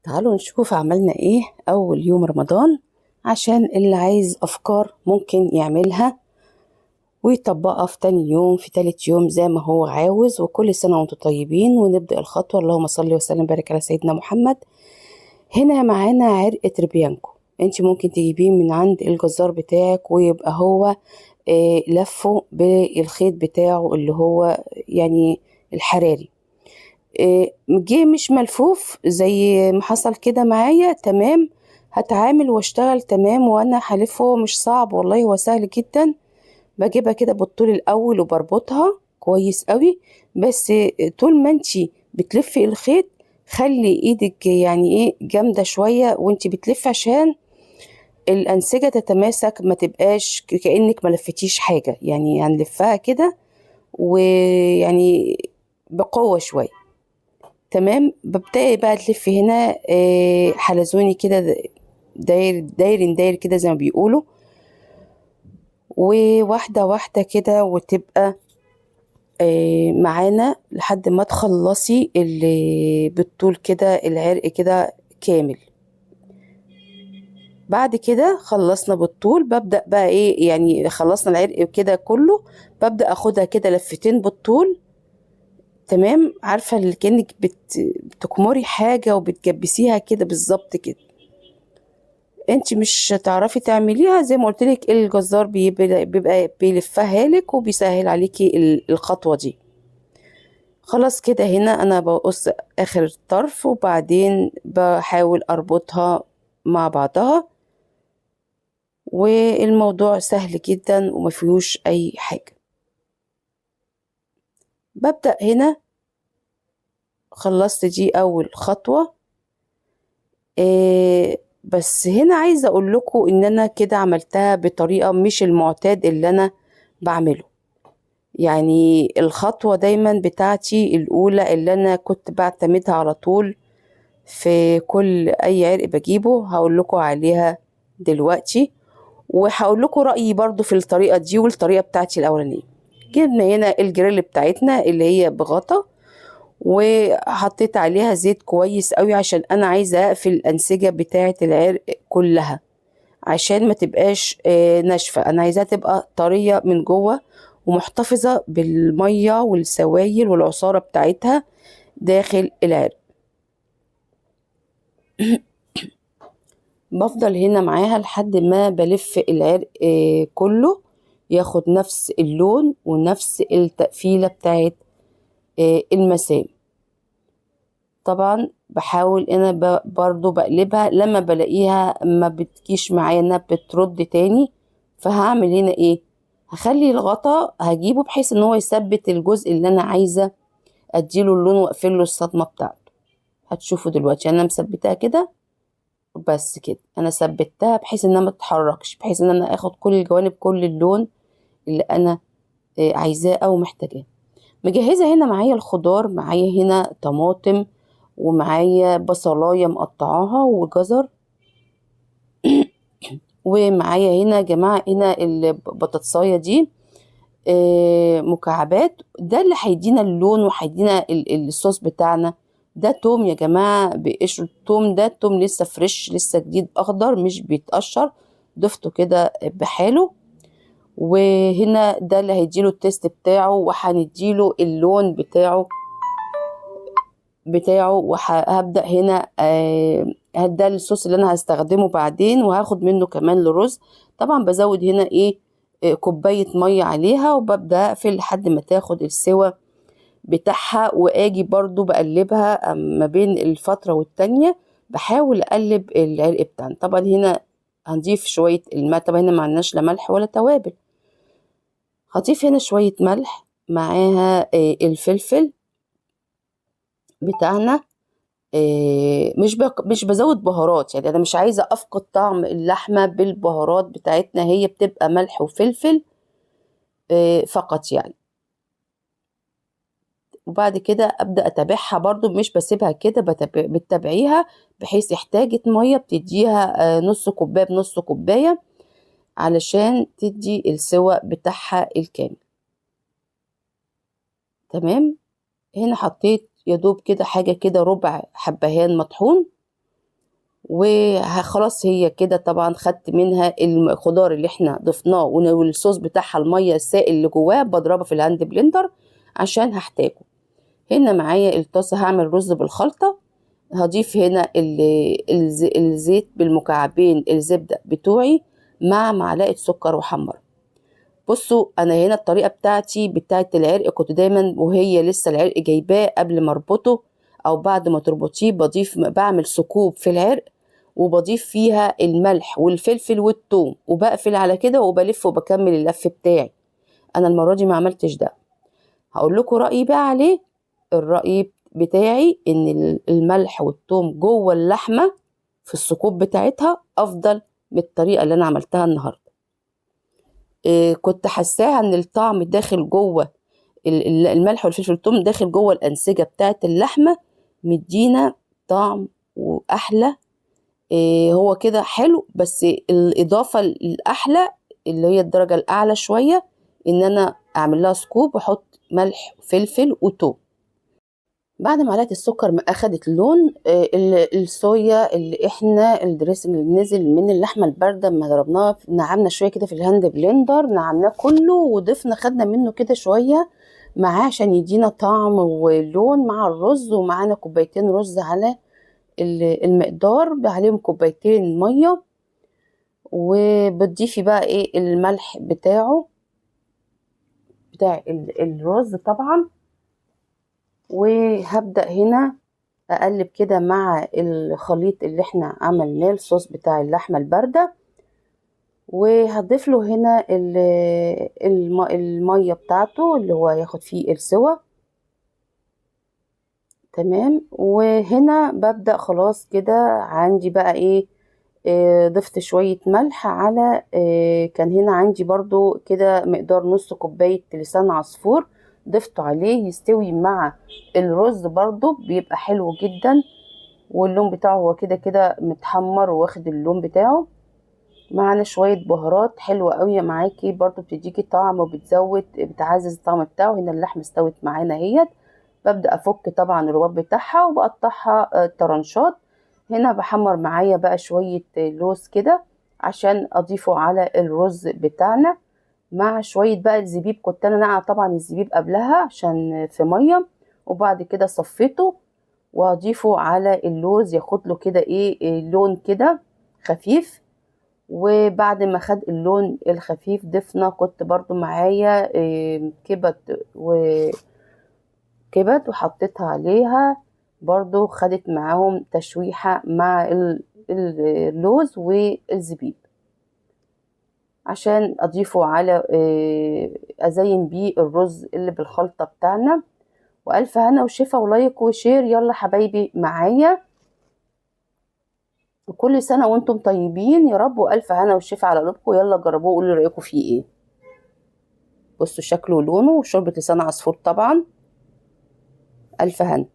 تعالوا نشوف عملنا ايه اول يوم رمضان، عشان اللي عايز افكار ممكن يعملها ويطبقها في تاني يوم في تالت يوم زي ما هو عاوز. وكل سنة وانتم طيبين. ونبدأ الخطوة. اللهم صل وسلم وبارك على سيدنا محمد. هنا معانا عرق تربيانكو، انت ممكن تجيبيه من عند الجزار بتاعك ويبقى هو لفه بالخيط بتاعه اللي هو يعني الحراري. جه مش ملفوف زي ما حصل كده معايا، تمام، هتعامل واشتغل تمام. وانا حلفه هو مش صعب والله، هو سهل جدا. بجيبها كده بالطول الاول وبربطها كويس قوي. بس طول ما انتي بتلفي الخيط خلي ايدك يعني ايه جامدة شوية وانتي بتلفي، عشان الانسجة تتماسك، ما تبقاش كأنك ما لفتيش حاجة. يعني هنلفها كده ويعني بقوة شوية. تمام. ببدأ بقى تلف هنا حلزوني كده، داير كده زي ما بيقولوا، وواحدة واحدة كده، وتبقى معانا لحد ما تخلصي اللي بالطول كده العرق كده كامل. بعد كده خلصنا بالطول، ببدأ بقى ايه، يعني خلصنا العرق كده كله، ببدأ اخدها كده لفتين بالطول. تمام. عارفة اللي كأنك بتكمري حاجة وبتجبسيها كده بالظبط كده. انت مش هتعرفي تعمليها زي ما قلت لك، الجزار بيبقى بيلفها لك وبيسهل عليكي الخطوة دي. خلاص كده هنا انا بقص اخر الطرف وبعدين بحاول اربطها مع بعضها، والموضوع سهل جدا وما فيهوش اي حاجة. ببدأ هنا، خلصت دي اول خطوة. بس هنا عايزة اقول لكم ان انا كده عملتها بطريقة مش المعتاد اللي انا بعمله. يعني الخطوة دايما بتاعتي الأولى اللي أنا كنت بعتمدها على طول في كل أي عرق بجيبه، هقول لكم عليها دلوقتي. وهقول لكم رأيي برضو في الطريقة دي والطريقة بتاعتي الأولانية. جبنا هنا الجريل بتاعتنا اللي هي بغطا، وحطيت عليها زيت كويس قوي عشان أنا عايزة أقفل الأنسجة بتاعة العرق كلها، عشان ما تبقاش ناشفة. انا عايزاها تبقى طرية من جوه ومحتفظة بالمية والسوائل والعصارة بتاعتها داخل العرق. بفضل هنا معاها لحد ما بلف العرق كله ياخد نفس اللون ونفس التقفيلة بتاعت المسام. طبعا بحاول انا برضو بقلبها لما بلاقيها ما بتجيش معايا انها بترد تاني. فهعمل هنا ايه، هخلي الغطا هجيبه بحيث ان هو يثبت الجزء اللي انا عايزة اديله اللون واقفل له الصدمة بتاعته. هتشوفوا دلوقتي انا مثبتها كده. بس كده انا ثبتها بحيث انها ما تتحركش، بحيث ان انا اخد كل الجوانب كل اللون اللي انا عايزاه او محتاجاه. مجهزة هنا معايا الخضار، معايا هنا طماطم ومعايا بصلاية مقطعاها وجزر. ومعايا هنا يا جماعة هنا البطاطساية دي مكعبات. ده اللي هيدينا اللون وهيدينا الصوص بتاعنا. ده توم يا جماعة بقشر التوم، ده توم لسه فريش لسه جديد اخضر مش بيتقشر، ضفته كده بحاله. وهنا ده اللي هيديله التيست بتاعه وهنديله اللون بتاعه. وهبدأ هنا ده الصوص اللي انا هستخدمه بعدين، وهاخد منه كمان لرز. طبعا بزود هنا ايه كوباية مية عليها، وببدأ اقفل لحد ما تاخد السوا بتاعها. واجي برضو بقلبها ما بين الفترة والتانية، بحاول اقلب العرق بتاعنا. طبعا هنا هنضيف شوية الماء، طبعا هنا ما عندناش لا ملح ولا توابل. هضيف هنا شوية ملح معاها الفلفل بتاعنا. مش بزود بهارات، يعني انا مش عايزه افقد طعم اللحمه بالبهارات بتاعتنا، هي بتبقى ملح وفلفل فقط يعني. وبعد كده ابدا اتابعها برضو، مش بسيبها كده، بتتابعيها بحيث احتاجت ميه بتديها نص كوبايه بنص كوبايه علشان تدي السوا بتاعها الكامل. تمام. هنا حطيت يا دوب كده حاجه كده ربع حبهان مطحون، وخلاص هي كده طبعا خدت منها الخضار اللي احنا ضفناه والصوص بتاعها المية السائل اللي جواه بضربه في الهاند بلندر عشان هحتاجه. هنا معايا الطاسة هعمل رز بالخلطة. هضيف هنا الزيت بالمكعبين الزبدة بتوعي مع معلقة سكر وحمر. بصوا انا هنا الطريقة بتاعتي بتاعت العرق كنت دايما وهي لسه العرق جايباه قبل ما اربطه او بعد ما تربطيه بعمل ثقوب في العرق وبضيف فيها الملح والفلفل والثوم وبقفل على كده وبلف وبكمل اللف بتاعي. انا المرة دي ما عملتش ده. هقول لكم رأيي بقى عليه. الرأي بتاعي ان الملح والثوم جوه اللحمة في الثقوب بتاعتها افضل من الطريقة اللي انا عملتها النهاردة. كنت حاساها ان الطعم داخل جوه الملح والفلفل والثوم داخل جوه الأنسجة بتاعة اللحمة مدينا طعم وأحلى. هو كده حلو بس الإضافة الأحلى اللي هي الدرجة الأعلى شوية إن أنا أعمل لها سكوب وأحط ملح وفلفل وتوم. بعد معلقة السكر ما أخدت لون الصويا اللي احنا الدريسنج اللي نزل من اللحمة الباردة ما ضربناها نعمنا شوية كده في الهاند بلندر نعمناه كله وضفنا خدنا منه كده شوية معاه عشان يدينا طعم ولون مع الرز. ومعانا كوبايتين رز على المقدار عليهم كوبايتين مية. وبتضيفي بقى ايه الملح بتاع الرز طبعا. وهبدأ هنا اقلب كده مع الخليط اللي احنا عملناه الصوص بتاع اللحمة الباردة. وهضيف له هنا المية بتاعته اللي هو ياخد فيه السوا. تمام. وهنا ببدأ خلاص كده عندي بقى ايه ضفت شوية ملح على كان هنا عندي برضو كده مقدار نص كوباية لسان عصفور ضفته عليه يستوي مع الرز برضو بيبقى حلو جدا. واللون بتاعه هو كده كده متحمر واخد اللون بتاعه. معانا شوية بهارات حلوة قوي معاكي برضو بتديكي طعم وبتزود بتعزز الطعم بتاعه. هنا اللحمة استوت معانا اهيت. ببدأ افك طبعا الرباب بتاعها وبقطعها طرنشات. هنا بحمر معايا بقى شوية لوز كده عشان اضيفه على الرز بتاعنا مع شوية بقى الزبيب. كنت انا نقع طبعا الزبيب قبلها عشان في مية وبعد كده صفيته وهضيفه على اللوز ياخد له كده ايه لون كده خفيف. وبعد ما خد اللون الخفيف ضفنا كنت برضو معايا كبد وحطيتها عليها برضو خدت معاهم تشويحة مع اللوز والزبيب عشان اضيفه على ازين بيه الرز اللي بالخلطة بتاعنا. والف هنا وشفا ولايك وشير. يلا حبايبي معايا وكل سنة وانتم طيبين يا رب والف هنا وشفا على قلوبكم. يلا جربوه وقولوا رأيكم فيه ايه. بصوا شكله ولونه وشوربة لسان عصفور طبعا. الف هنا.